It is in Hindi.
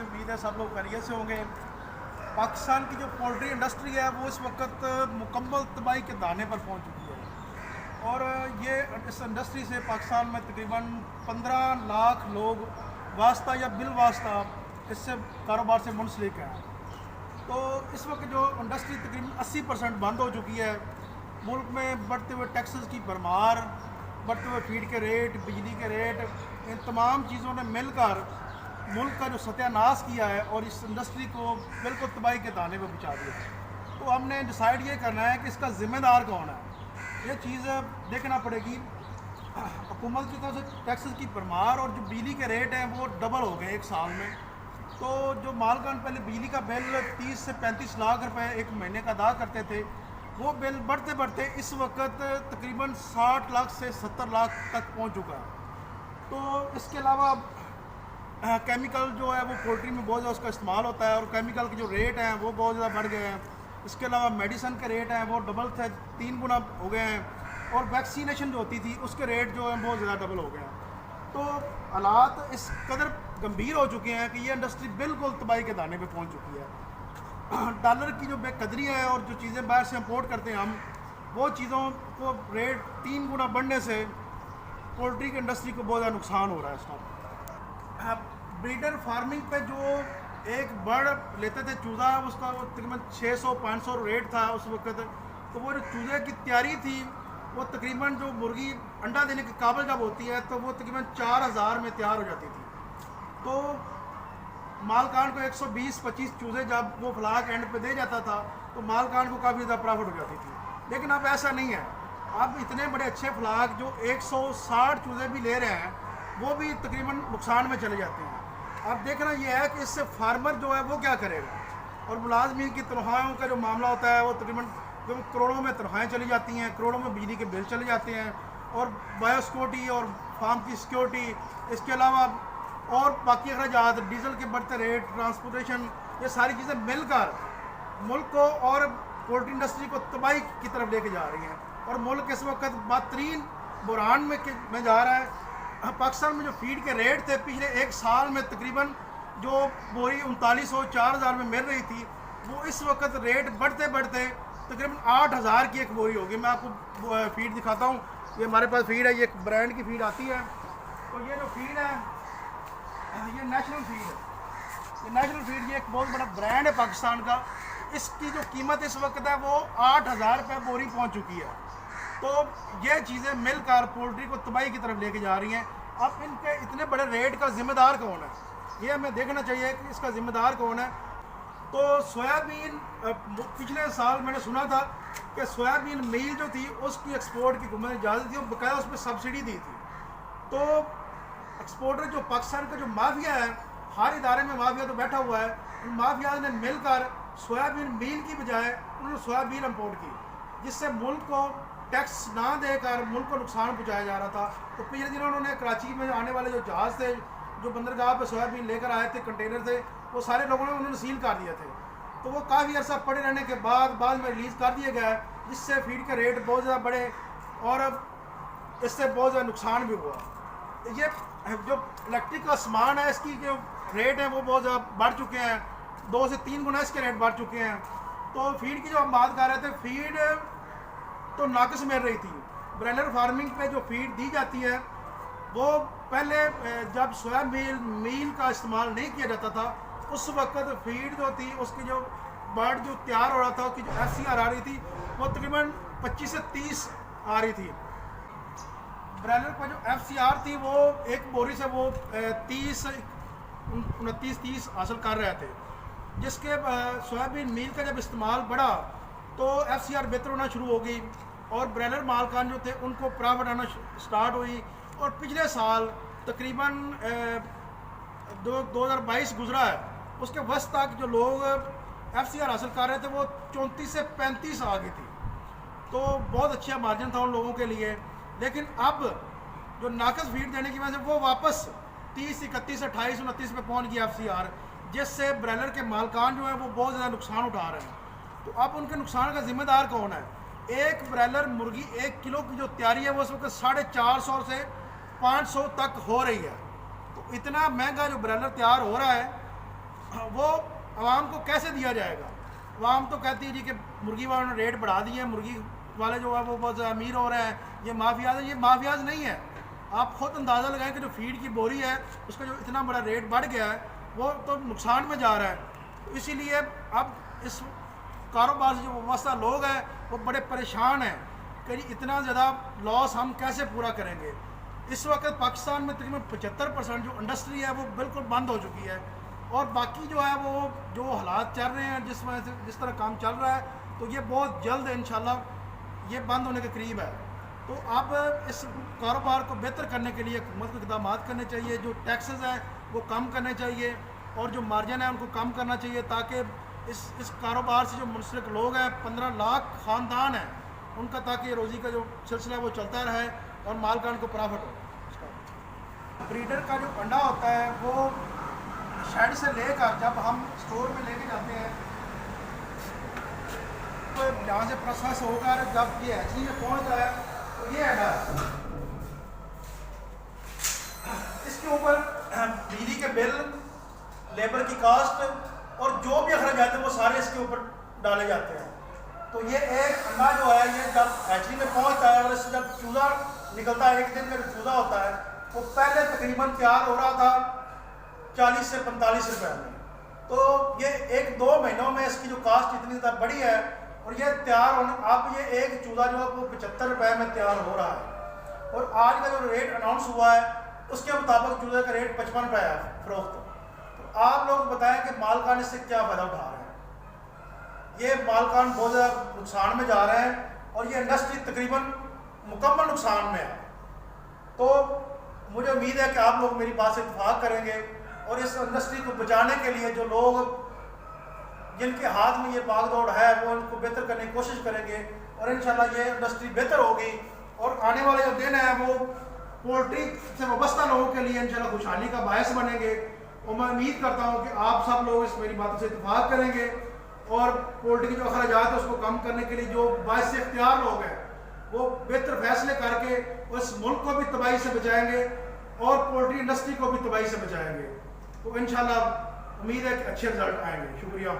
उम्मीद है सब लोग खैरियत से होंगे। पाकिस्तान की जो पोल्ट्री इंडस्ट्री है वो इस वक्त मुकम्मल तबाही के दाने पर पहुंच चुकी है और ये इस इंडस्ट्री से पाकिस्तान में तकरीबन 15 लाख लोग वास्ता या बिल वास्ता इससे कारोबार से मुंसलिक हैं। तो इस वक्त जो इंडस्ट्री तकरीबन 80% बंद हो चुकी है। मुल्क में बढ़ते हुए टैक्सेस की भरमार, बढ़ते हुए फीड के रेट, बिजली के रेट, इन तमाम चीज़ों ने मिलकर मुल्क का जो सत्यानाश किया है और इस इंडस्ट्री को बिल्कुल तबाही के दाने पर पहुँचा दिया। तो हमने डिसाइड ये करना है कि इसका ज़िम्मेदार कौन है। ये चीज़ देखना पड़ेगी। हुकूमत की तरफ से टैक्सेस की भरमार और जो बिजली के रेट हैं वो डबल हो गए एक साल में। तो जो मालकान पहले बिजली का बिल 30 से 35 लाख रुपए एक महीने का अदा करते थे, वो बिल बढ़ते बढ़ते इस वक्त तकरीबन 60 लाख से 70 लाख तक पहुंच चुका है। तो इसके अलावा केमिकल जो है वो पोल्ट्री में बहुत ज़्यादा उसका इस्तेमाल होता है और केमिकल के जो रेट हैं वो बहुत ज़्यादा बढ़ गए हैं। इसके अलावा मेडिसन के रेट हैं वो डबल से 3 गुना हो गए हैं और वैक्सीनेशन जो होती थी उसके रेट जो हैं बहुत ज़्यादा डबल हो गए हैं। तो हालात इस कदर गंभीर हो चुके हैं कि ये इंडस्ट्री बिल्कुल तबाही के दाने पे पहुंच चुकी है। डॉलर की जो बेकदरी है और जो चीज़ें बाहर से इंपोर्ट करते हैं हम, वो चीज़ों को रेट 3 गुना बढ़ने से पोल्ट्री की इंडस्ट्री को बहुत ज़्यादा नुकसान हो रहा है इसका। ब्रीडर फार्मिंग पे जो एक बर्ड लेते थे चूज़ा, उसका वो तकरीबन 600-500 रेट था उस वक्त। तो वो जो चूज़े की तैयारी थी वो तकरीबन जो मुर्गी अंडा देने के काबिल जब होती है तो वो तकरीबन 4000 में तैयार हो जाती थी। तो मालकान को 120-25 चूज़े जब वो फ्लाक एंड पे दे जाता था तो मालकान को काफ़ी ज़्यादा प्रॉफिट हो जाती थी। लेकिन अब ऐसा नहीं है। अब इतने बड़े अच्छे फ्लाक जो 160 चूज़े भी ले रहे हैं वो भी तकरीबन नुकसान में चले जाते हैं। अब देखना यह है कि इससे फार्मर जो है वो क्या करेगा। और मुलाजमीन की तनख्वाहों का जो मामला होता है वो तकरीबन करोड़ों में तनख्वाहें चली जाती हैं, करोड़ों में बिजली के बिल चले जाते हैं और बायोसिक्योरिटी और फार्म की सिक्योरिटी, इसके अलावा और बाकी अखराजात, डीजल के बढ़ते रेट, ट्रांसपोर्टेशन, ये सारी चीज़ें मिलकर मुल्क को और पोल्ट्री इंडस्ट्री को तबाही की तरफ लेके जा रही हैं। और मुल्क इस वक्त बदतरीन बुरहान में जा रहा है। पाकिस्तान में जो फीड के रेट थे पिछले एक साल में तकरीबन जो बोरी 3900-4000 में मिल रही थी, वो इस वक्त रेट बढ़ते बढ़ते तकरीबन 8000 की एक बोरी होगी। मैं आपको फीड दिखाता हूँ। ये हमारे पास फीड है, ये एक ब्रांड की फीड आती है। तो ये जो फीड है ये नेशनल फीड है। ये नेशनल फीड ये एक बहुत बड़ा ब्रांड है पाकिस्तान का। इसकी जो कीमत इस वक्त है वो 8000 रुपये बोरी पहुँच चुकी है। तो ये चीज़ें मिलकर पोल्ट्री को तबाही की तरफ लेके जा रही हैं। अब इनके इतने बड़े रेट का ज़िम्मेदार कौन है, ये हमें देखना चाहिए कि इसका ज़िम्मेदार कौन है। तो सोयाबीन पिछले साल मैंने सुना था कि सोयाबीन मील जो थी उसकी एक्सपोर्ट की हुकूमत ने इजाज़त दी और बकाया उस पर सब्सिडी दी थी। तो एक्सपोर्टर जो पाकिस्तान का जो माफिया है, हर इदारे में माफिया तो बैठा हुआ है, उन माफिया ने मिलकर सोयाबीन मील की बजाय उन्होंने सोयाबीन इम्पोर्ट की, जिससे मुल्क को टैक्स ना देकर मुल्क को नुकसान पहुँचाया जा रहा था। तो पिछले दिनों उन्होंने कराची में आने वाले जो जहाज़ थे जो बंदरगाह पर सोयाबीन लेकर आए थे, कंटेनर थे, वो सारे लोगों ने उन्होंने सील कर दिए थे। तो वो काफ़ी अर्सा पड़े रहने के बाद में रिलीज़ कर दिए गए, जिससे फीड के रेट बहुत ज़्यादा बढ़े और इससे बहुत ज़्यादा नुकसान भी हुआ। ये जो इलेक्ट्रिक का सामान है इसकी जो रेट है वो बहुत ज़्यादा बढ़ चुके हैं, 2 से 3 गुना इसके रेट बढ़ चुके हैं। तो फीड की जो हम बात कर रहे थे, फीड तो नाकिस मिल रही थी। ब्रॉयलर फार्मिंग पे जो फीड दी जाती है वो पहले जब सोयाबीन मील का इस्तेमाल नहीं किया जाता था उस वक्त फीड जो थी उसकी जो बर्ड जो तैयार हो रहा था उसकी जो FCR आ रही थी वो तकरीबन 25 से 30 आ रही थी। ब्रॉयलर पर जो FCR थी वो एक बोरी से वो 29-30 हासिल कर रहे थे, जिसके सोयाबीन मील का जब इस्तेमाल बढ़ा तो FCR बेहतर होना शुरू हो गई और ब्रॉयलर मालकान जो थे उनको प्रॉफिट आना स्टार्ट हुई। और पिछले साल तकरीबन 2022 गुजरा है, उसके वस्त तक जो लोग FCR हासिल कर रहे थे वो 34 से 35 आ गई थी। तो बहुत अच्छा मार्जिन था उन लोगों के लिए। लेकिन अब जो नाकस फीड देने की वजह से वो वापस 30, 31, 28, 29 पे पहुँच गई FCR, जिससे ब्रॉयलर के मालकान जो है वो बहुत ज़्यादा नुकसान उठा रहे हैं। तो अब उनके नुकसान का जिम्मेदार कौन है। एक ब्रॉयलर मुर्गी 1 किलो की जो तैयारी है वो इस वक्त 450 से 500 तक हो रही है। तो इतना महंगा जो ब्रॉयलर तैयार हो रहा है वो आवाम को कैसे दिया जाएगा। आवाम तो कहती है जी कि मुर्गी वालों ने रेट बढ़ा दिए हैं, मुर्गी वाले जो है वो बहुत अमीर हो रहे हैं, ये माफियाज है। ये माफियाज नहीं है। आप खुद अंदाज़ा लगाएं कि जो फीड की बोरी है उसका जो इतना बड़ा रेट बढ़ गया है वो तो नुकसान में जा रहा है। तो इसीलिए अब इस कारोबार से जो वाबस्ता लोग हैं वो बड़े परेशान हैं कि इतना ज़्यादा लॉस हम कैसे पूरा करेंगे। इस वक्त पाकिस्तान में तकरीबन 75% जो इंडस्ट्री है वो बिल्कुल बंद हो चुकी है, और बाकी जो है वो जो हालात चल रहे हैं जिस वजह से जिस तरह काम चल रहा है तो ये बहुत जल्द इंशाल्लाह ये बंद होने के करीब है। तो अब इस कारोबार को बेहतर करने के लिए हुकूमत को इक़दाम करने चाहिए, जो टैक्सेस हैं वो कम करने चाहिए और जो मार्जिन है उनको कम करना चाहिए, ताकि इस कारोबार से जो मुंसलिक लोग हैं 15 लाख ख़ानदान हैं उनका, ताकि रोज़ी का जो सिलसिला है वो चलता रहे और मालकान को प्रॉफिट हो। ब्रीडर का जो अंडा होता है वो शेड से लेकर जब हम स्टोर में लेके जाते हैं तो यहाँ से प्रोसेस होकर जब ये हैचरी में पहुँचता है तो ये अंडा है। इसके ऊपर बिजली के बिल, लेबर की कास्ट और जो भी अखराजात हैं वो सारे इसके ऊपर डाले जाते हैं। तो ये एक अंडा जो है ये जब हैचरी में पहुँचता है और इससे जब चूज़ा निकलता है, एक दिन का जो चूज़ा होता है वो पहले तकरीबन तैयार हो रहा था 40 से 45 रुपए में। तो ये 1-2 महीनों में इसकी जो कास्ट इतनी ज़्यादा बढ़ी है और ये तैयार होने अब ये एक चूज़ा जो है वो 75 रुपए में तैयार हो रहा है। और आज का जो रेट अनाउंस हुआ है उसके मुताबिक चूज़े का रेट 55 रुपये है फ़रोख्त। तो आप लोग बताएं कि मालकान इससे क्या फ़ायदा उठा रहे हैं। ये मालकान बहुत ज़्यादा नुकसान में जा रहे हैं और ये इंडस्ट्री तकरीबन मुकम्मल नुकसान में है। तो मुझे उम्मीद है कि आप लोग मेरी बात से इत्तेफाक करेंगे और इस इंडस्ट्री को बचाने के लिए जो लोग जिनके हाथ में ये भाग दौड़ है वो इनको बेहतर करने की कोशिश करेंगे और इंशाल्लाह ये इंडस्ट्री बेहतर होगी और आने वाले जो दिन है वो पोल्ट्री से वाबस्ता लोगों के लिए इंशाल्लाह खुशहाली का बायस बनेंगे। और मैं उम्मीद करता हूँ कि आप सब लोग इस मेरी बातों से इत्तेफाक करेंगे और पोल्ट्री के जो अखराजात है उसको कम करने के लिए जो बायस इख्तियार लोग हैं वो बेहतर फैसले करके उस मुल्क को भी तबाही से बचाएंगे और पोल्ट्री इंडस्ट्री को भी तबाही से बचाएंगे। तो इंशाल्लाह उम्मीद है कि अच्छे रिजल्ट आएंगे। शुक्रिया।